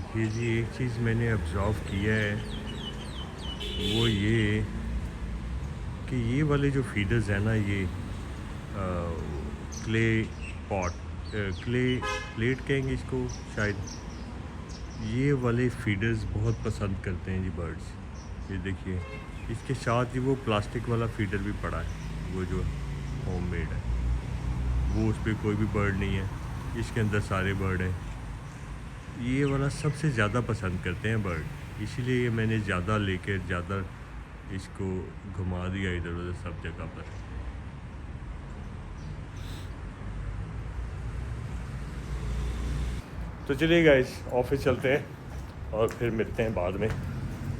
ये जी एक चीज़ मैंने ऑब्ज़र्व किया है, वो ये कि ये वाले जो फीडर्स हैं ना, ये क्ले पॉट, क्ले प्लेट कहेंगे इसको शायद, ये वाले फीडर्स बहुत पसंद करते हैं जी बर्ड्स। ये देखिए, इसके साथ ही वो प्लास्टिक वाला फीडर भी पड़ा है, वो जो होममेड है, वो उस पर कोई भी बर्ड नहीं है, इसके अंदर सारे बर्ड हैं। ये वाला सबसे ज़्यादा पसंद करते हैं बर्ड, इसीलिए ये मैंने ज़्यादा लेकर ज़्यादा इसको घुमा दिया इधर उधर सब जगह पर। तो चलिए गाइस, ऑफिस चलते हैं और फिर मिलते हैं बाद में।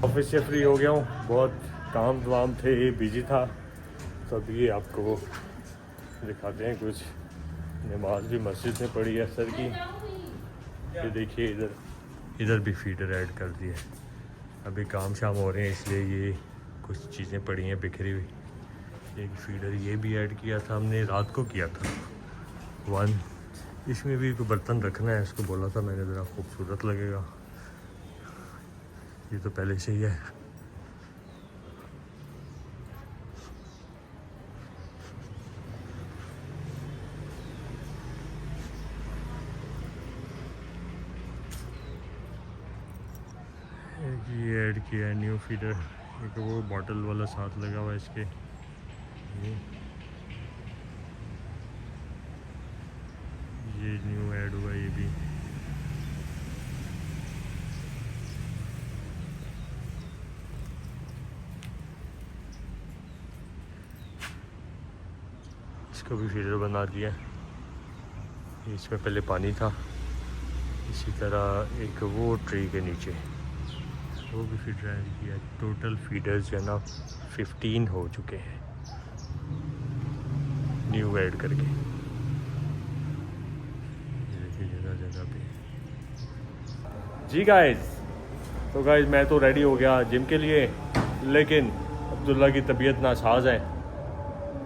ऑफिस से फ्री हो गया हूँ, बहुत काम वाम थे, बिजी था, तो अभी आपको दिखाते हैं कुछ। नमाज भी मस्जिद में पढ़ी है सर की। ये देखिए, इधर भी फीडर ऐड कर दिया है। अभी काम शाम हो रहे हैं, इसलिए ये कुछ चीज़ें पड़ी हैं बिखरी हुई। एक फीडर ये भी ऐड किया था हमने, रात को किया था वन। इसमें भी कोई बर्तन रखना है, इसको बोला था मैंने, ज़रा खूबसूरत लगेगा। ये तो पहले से ही है। एक ये ऐड किया है न्यू फीडर, एक वो बॉटल वाला साथ लगा हुआ है इसके। ये न्यू ऐड हुआ ये भी। इसको भी फीडर बना दिया। इसमें पहले पानी था, इसी तरह एक वो ट्री के नीचे वो भी फीडर ऐड किया। टोटल फीडर्स जो है ना 15 हो चुके हैं न्यू ऐड करके। ये देखिए जगह जगह पे। जी गाइस, तो गाइस मैं तो रेडी हो गया जिम के लिए, लेकिन अब्दुल्ला की तबीयत नासाज है,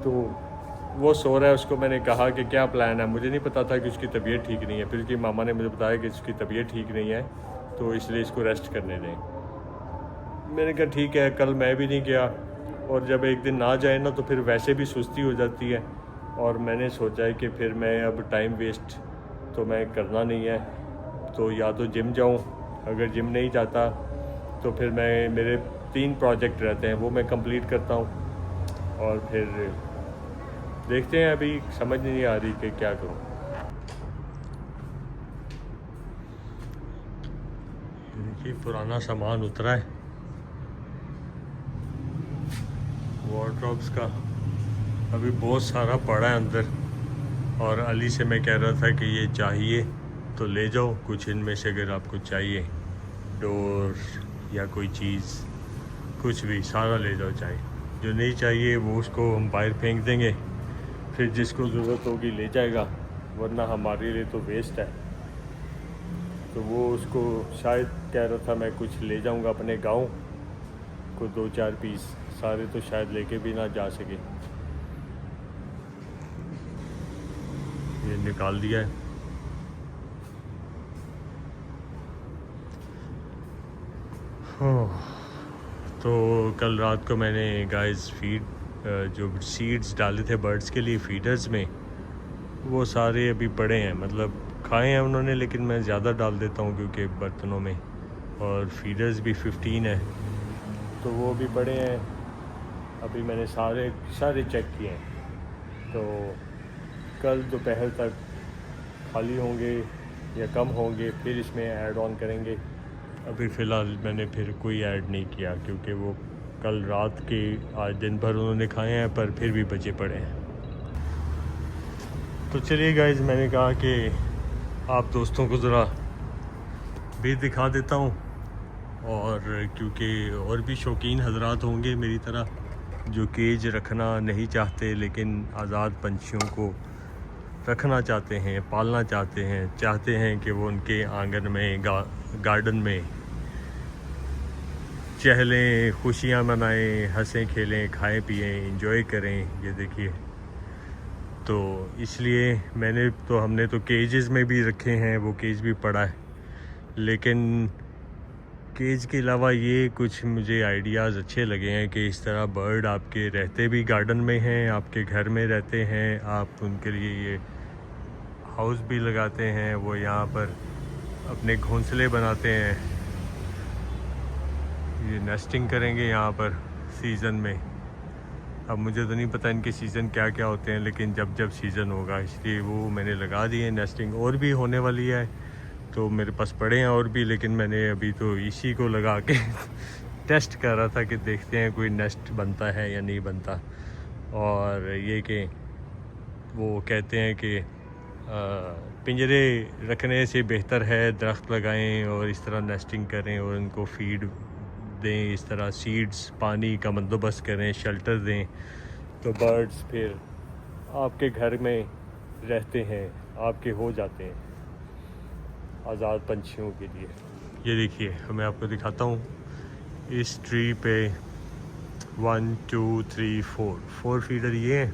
तो वो सो रहा है। उसको मैंने कहा कि क्या प्लान है, मुझे नहीं पता था कि उसकी तबीयत ठीक नहीं है। फिर उसकी मामा ने मुझे बताया कि उसकी तबीयत ठीक नहीं है, तो इसलिए इसको रेस्ट करने दें। मैंने कहा ठीक है, कल मैं भी नहीं गया, और जब एक दिन ना जाए ना तो फिर वैसे भी सुस्ती हो जाती है। और मैंने सोचा है कि फिर मैं अब टाइम वेस्ट तो मैं करना नहीं है, तो या तो जिम जाऊं, अगर जिम नहीं जाता तो फिर मैं, मेरे 3 प्रोजेक्ट रहते हैं वो मैं कंप्लीट करता हूं, और फिर देखते हैं। अभी समझ नहीं आ रही कि क्या करूं। देखिए पुराना सामान उतरा है वार्डरोब्स का, अभी बहुत सारा पड़ा है अंदर। और अली से मैं कह रहा था कि ये चाहिए तो ले जाओ कुछ इनमें से, अगर आपको चाहिए डोर या कोई चीज़, कुछ भी सारा ले जाओ। चाहिए जो नहीं चाहिए वो उसको हम बाहर फेंक देंगे, फिर जिसको ज़रूरत होगी ले जाएगा, वरना हमारे लिए तो वेस्ट है। तो वो उसको शायद कह रहा था मैं कुछ ले जाऊंगा अपने गांव को, 2-4 पीस, सारे तो शायद लेके भी ना जा सके। ये निकाल दिया है। तो कल रात को मैंने गाइस फीड जो सीड्स डाले थे बर्ड्स के लिए फीडर्स में, वो सारे अभी पड़े हैं, मतलब खाए हैं उन्होंने, लेकिन मैं ज़्यादा डाल देता हूँ क्योंकि बर्तनों में। और फीडर्स भी 15 है, तो वो भी पड़े हैं। अभी मैंने सारे चेक किए हैं, तो कल दोपहर तक खाली होंगे या कम होंगे, फिर इसमें ऐड ऑन करेंगे। अभी फ़िलहाल मैंने फिर कोई ऐड नहीं किया, क्योंकि वो कल रात के आज दिन भर उन्होंने खाए हैं, पर फिर भी बचे पड़े हैं। तो चलिए गाइस, मैंने कहा कि आप दोस्तों को ज़रा भी दिखा देता हूँ, और क्योंकि और भी शौकीन हजरात होंगे मेरी तरह जो केज रखना नहीं चाहते, लेकिन आज़ाद पंछियों को रखना चाहते हैं, पालना चाहते हैं कि वो उनके आंगन में गार्डन में चहलें, खुशियाँ मनाएं, हंसें खेलें, खाएं पिएं, इंजॉय करें। ये देखिए, तो इसलिए हमने तो केजेस में भी रखे हैं, वो केज भी पड़ा है, लेकिन केज के अलावा ये कुछ मुझे आइडियाज़ अच्छे लगे हैं कि इस तरह बर्ड आपके रहते भी गार्डन में हैं, आपके घर में रहते हैं, आप उनके लिए ये हाउस भी लगाते हैं, वो यहाँ पर अपने घोंसले बनाते हैं, ये नेस्टिंग करेंगे यहाँ पर सीज़न में। अब मुझे तो नहीं पता इनके सीज़न क्या क्या होते हैं, लेकिन जब जब सीज़न होगा इसलिए वो मैंने लगा दिए नेस्टिंग। और भी होने वाली है तो मेरे पास पड़े हैं और भी, लेकिन मैंने अभी तो इसी को लगा के टेस्ट कर रहा था कि देखते हैं कोई नेस्ट बनता है या नहीं बनता। और ये कि वो कहते हैं कि पिंजरे रखने से बेहतर है दरख्त लगाएं और इस तरह नेस्टिंग करें और उनको फीड दें, इस तरह सीड्स पानी का बंदोबस्त करें, शेल्टर दें, तो बर्ड्स फिर आपके घर में रहते हैं, आपके हो जाते हैं आज़ाद पंछियों के लिए। ये देखिए मैं आपको दिखाता हूँ, इस ट्री पे 1 2 3 4 फीडर ये हैं,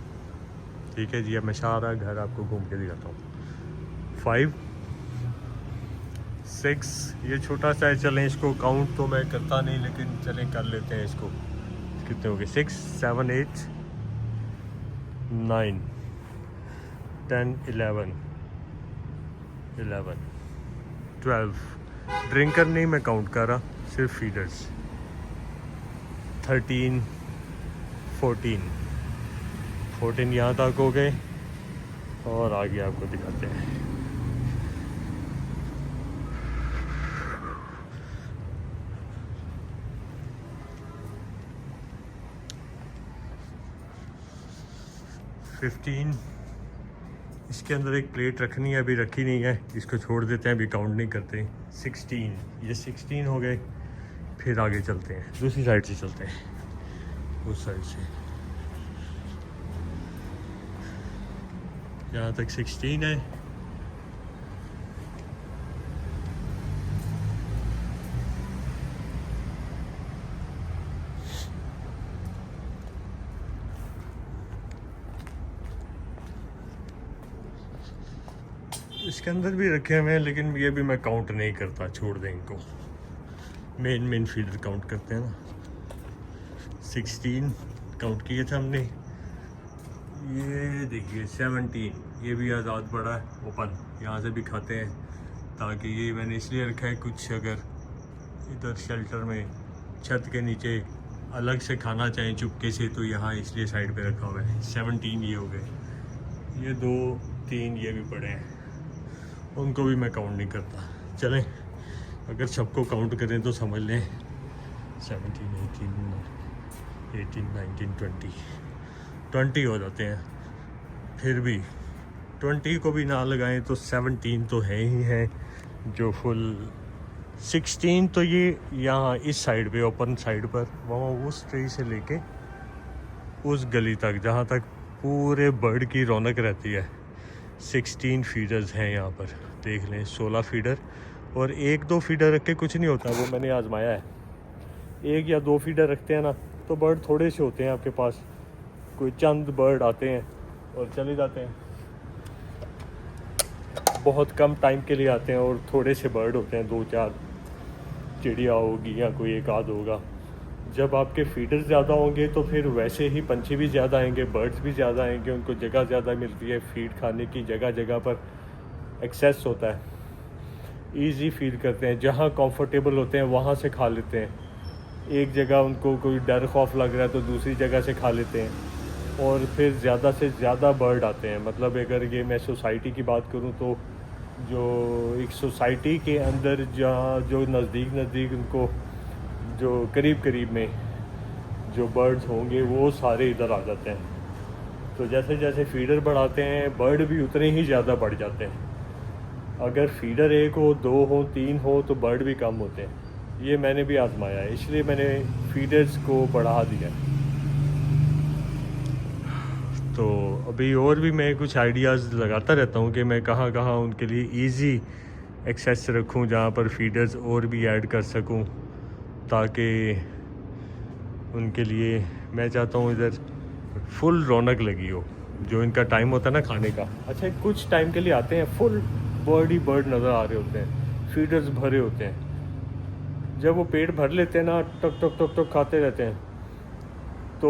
ठीक है जी। अब मैं सारा घर आपको घूम के दिखाता हूँ। 5 6 ये छोटा सा है, चलें इसको काउंट तो मैं करता नहीं, लेकिन चलें कर लेते हैं इसको। कितने हो गए? 6 7 8 9 10 11 12। ड्रिंकर नहीं मैं काउंट कर रहा, सिर्फ फीडर्स। 13 14 यहाँ तक हो गए और आगे आपको दिखाते हैं। इसके अंदर एक प्लेट रखनी है, अभी रखी नहीं है, इसको छोड़ देते हैं, अभी काउंट नहीं करते। 16 ये 16 हो गए। फिर आगे चलते हैं, दूसरी साइड से चलते हैं, उस साइड से। यहाँ तक 16 है। इसके अंदर भी रखे हुए हैं, लेकिन ये भी मैं काउंट नहीं करता, छोड़ दें इनको। मेन फीडर काउंट करते हैं ना। 16 काउंट किए थे हमने। ये देखिए 17, ये भी आज़ाद पड़ा है ओपन, यहाँ से भी खाते हैं। ताकि ये मैंने इसलिए रखा है, कुछ अगर इधर शेल्टर में छत के नीचे अलग से खाना चाहें चुपके से, तो यहाँ इसलिए साइड पे रखा हुआ है। 17 ये हो गए। ये 2 3 ये भी पड़े हैं, उनको भी मैं काउंट नहीं करता। चलें अगर सबको काउंट करें तो समझ लें 17 18 19 20 हो जाते हैं। फिर भी 20 को भी ना लगाएं तो 17 तो है ही है जो फुल। 16 तो ये यहाँ इस साइड पे ओपन साइड पर, वहाँ उस ट्री से लेके उस गली तक जहाँ तक पूरे बर्ड की रौनक रहती है, 16 फीडर्स हैं यहाँ पर। देख लें 16 फीडर, और 1-2 फीडर रख के कुछ नहीं होता, वो मैंने आजमाया है। 1 या 2 फीडर रखते हैं ना तो बर्ड थोड़े से होते हैं आपके पास, कोई चंद बर्ड आते हैं और चले जाते हैं, बहुत कम टाइम के लिए आते हैं, और थोड़े से बर्ड होते हैं, 2-4 चिड़िया होगी या कोई एक आध होगा। जब आपके फीडर ज़्यादा होंगे तो फिर वैसे ही पंछी भी ज़्यादा आएंगे, बर्ड्स भी ज़्यादा आएंगे, उनको जगह ज़्यादा मिलती है, फीड खाने की जगह जगह पर एक्सेस होता है, इजी फील करते हैं, जहाँ कंफर्टेबल होते हैं वहाँ से खा लेते हैं। एक जगह उनको कोई डर खौफ लग रहा है तो दूसरी जगह से खा लेते हैं, और फिर ज़्यादा से ज़्यादा बर्ड आते हैं। मतलब अगर ये मैं सोसाइटी की बात करूँ तो जो एक सोसाइटी के अंदर जहाँ जो नज़दीक उनको जो करीब में जो बर्ड्स होंगे वो सारे इधर आ जाते हैं। तो जैसे जैसे फीडर बढ़ाते हैं बर्ड भी उतने ही ज़्यादा बढ़ जाते हैं। अगर फीडर 1 हो 2 हो 3 हो तो बर्ड भी कम होते हैं। ये मैंने भी आजमाया है, इसलिए मैंने फीडर्स को बढ़ा दिया। तो अभी और भी मैं कुछ आइडियाज़ लगाता रहता हूँ कि मैं कहाँ कहाँ उनके लिए इजी एक्सेस रखूँ, जहाँ पर फीडर्स और भी ऐड कर सकूँ, ताकि उनके लिए मैं चाहता हूँ इधर फुल रौनक लगी हो। जो इनका टाइम होता है ना खाने का, अच्छा कुछ टाइम के लिए आते हैं, फुल बर्ड ही बर्ड नज़र आ रहे होते हैं, फीडर्स भरे होते हैं। जब वो पेट भर लेते हैं ना, टक टक टक टक खाते रहते हैं, तो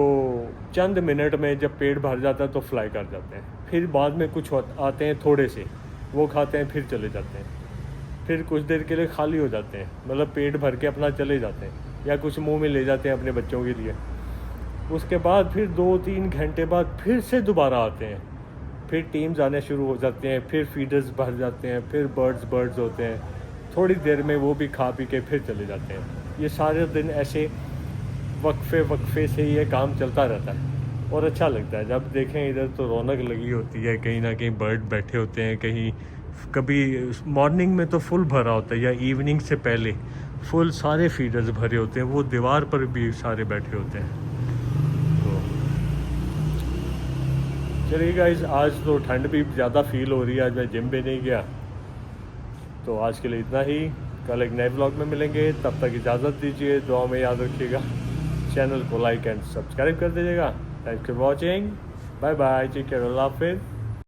चंद मिनट में जब पेट भर जाता है तो फ्लाई कर जाते हैं। फिर बाद में कुछ आते हैं थोड़े से, वो खाते हैं, फिर चले जाते हैं। फिर कुछ देर के लिए खाली हो जाते हैं, मतलब पेट भर के अपना चले जाते हैं, या कुछ मुंह में ले जाते हैं अपने बच्चों के लिए। उसके बाद फिर 2-3 घंटे बाद फिर से दोबारा आते हैं, फिर टीम्स आने शुरू हो जाते हैं, फिर फीडर्स भर जाते हैं, फिर बर्ड्स होते हैं। थोड़ी देर में वो भी खा पी के फिर चले जाते हैं। ये सारे दिन ऐसे वक्फे से ये काम चलता रहता है और अच्छा लगता है। जब देखें इधर तो रौनक लगी होती है, कहीं ना कहीं बर्ड बैठे होते हैं, कहीं कभी मॉर्निंग में तो फुल भरा होता है, या इवनिंग से पहले फुल सारे फीडर्स भरे होते हैं, वो दीवार पर भी सारे बैठे होते हैं। तो चलिए गाइस, आज तो ठंड भी ज़्यादा फील हो रही है, आज मैं जिम भी नहीं गया। तो आज के लिए इतना ही, कल एक नए ब्लॉग में मिलेंगे, तब तक इजाज़त दीजिए, दुआ में याद रखिएगा, चैनल को लाइक एंड सब्सक्राइब कर दीजिएगा। Thanks for watching, bye bye, take care, अल्लाह हाफिज़।